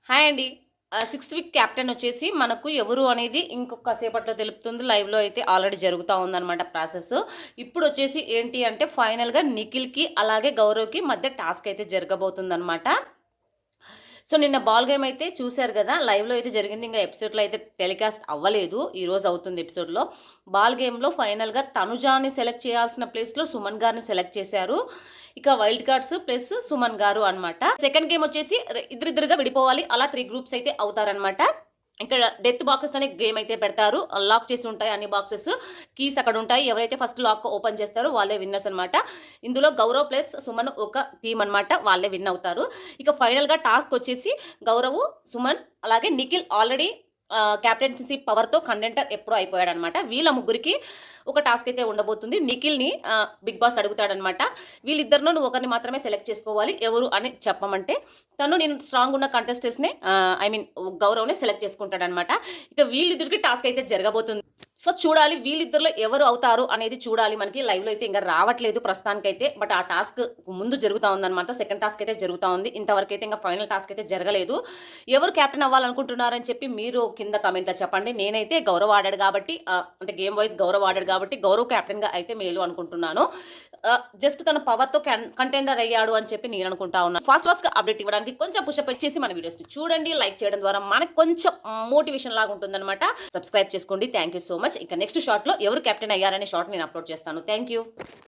Hi అండి. Sixth week captain వచ్చేసి మనకు ఎవరు అనేది ఇంకొక సేపట్లో తెలుపుతుంది. లైవ్‌లో అయితే ఆల్రెడీ జరుగుతా ఉందనమాట ప్రాసెస్. ఇప్పుడొచ్చేసి ఏంటి అంటే ఫైనల్‌గా నిఖిల్‌కి అలాగే గౌరవ్‌కి మధ్య టాస్క్ అయితే జరగబోతుందనమాట. సో, నిన్న బాల్ గేమ్ అయితే చూసారు గదా! లైవ్‌లో అయితే జరిగింది. ఇంగా ఎపిసోడ్‌లో అయితే టెలికాస్ట్ అవ్వలేదు. ఈరోజు అవుతుంది ఎపిసోడ్‌లో. బాల్ గేమ్‌లో ఫైనల్‌గా తనుజాని సెలెక్ట్ చేయాల్సిన ప్లేస్‌లో సుమన్ గారిని సెలెక్ట్ చేశారు. ఇక వైల్డ్ కార్డ్స్ ప్లస్ సుమన్ గారు అనమాట. సెకండ్ గేమ్ వచ్చేసి ఇద్దరిద్దరుగా విడిపోవాలి. అలా 3 గ్రూప్స్ అయితే అవుతారనమాట. ఇక్కడ డెత్ బాక్సెస్ అనే గేమ్ అయితే పెడతారు. లాక్ చేసి ఉంటాయి అన్ని బాక్సెస్. కీస్ అక్కడ ఉంటాయి. ఎవరైతే ఫస్ట్ లాక్ ఓపెన్ చేస్తారో వాళ్ళే విన్నర్స్ అనమాట. ఇందులో గౌరవ్ ప్లస్ సుమన్ ఒక టీమ్ అనమాట. వాళ్ళే విన్ అవుతారు. ఇక ఫైనల్‌గా టాస్క్ వచ్చేసి గౌరవ్, సుమన్ అలాగే నిఖిల్ ఆల్రెడీ క్యాప్టెన్సీ పవర్‌తో కంటెంటర్ ఎప్పుడో అయిపోయాడనమాట. వీళ్ళ ముగ్గురికి ఒక టాస్క్ అయితే ఉండబోతుంది. నిఖిల్‌ని బిగ్ బాస్ అడుగుతాడనమాట. వీళ్ళిద్దరిలో నువ్వు ఒకరిని మాత్రమే సెలెక్ట్ చేసుకోవాలి. ఎవరు అని చెప్పమంటే నేను స్ట్రాంగ్ ఉన్న కంటెస్టెంట్స్‌నే ఐ మీన్ గౌరవ్‌నే సెలెక్ట్ చేసుకుంటాడనమాట. ఇక వీళ్ళిద్దరికి టాస్క్ అయితే జరగబోతుంది. సో, చూడాలి వీళ్ళిద్దరిలో ఎవరు అవుతారు అనేది చూడాలి మనకి. లైవ్‌లో అయితే ఇంక రావట్లేదు ప్రస్తుతానికైతే. బట్ ఆ టాస్క్ ముందు జరుగుతా ఉందనమాట. సెకండ్ టాస్క్ అయితే జరుగుతా ఉంది. ఇంతవరకైతే ఇంక ఫైనల్ టాస్క్ అయితే జరగలేదు. ఎవరు కెప్టెన్ అవ్వాలనుకుంటున్నారని చెప్పి మీరు కింద కామెంట్‌లో చెప్పండి. నేనైతే గౌరవ్ ఆడాడు కాబట్టి అంటే గేమ్ వైస్ గౌరవ్ ఆడాడు కాబట్టి గౌరవ్ కెప్టెన్‌గా అయితే మేలు అనుకుంటున్నాను. జస్ట్ తన పవర్‌తో కంటెండర్ అయ్యాడు అని చెప్పి నేను అనుకుంటా ఉన్నాను. ఫాస్ట్‌గా అప్డేట్ ఇవ్వడానికి కొంచెం పుషప్ ఇచ్చేసి మన వీడియోస్‌ని చూడండి. లైక్ చేయడం ద్వారా మనకు కొంచెం మోటివేషన్ లాగా ఉంటుందన్నమాట. సబ్స్క్రైబ్ చేసుకోండి. Thank you so much. ఇక నెక్స్ట్ షార్ట్‌లో ఎవరు కెప్టెన్ అయ్యారనే షార్ట్ నేను అప్లోడ్ చేస్తాను. Thank you.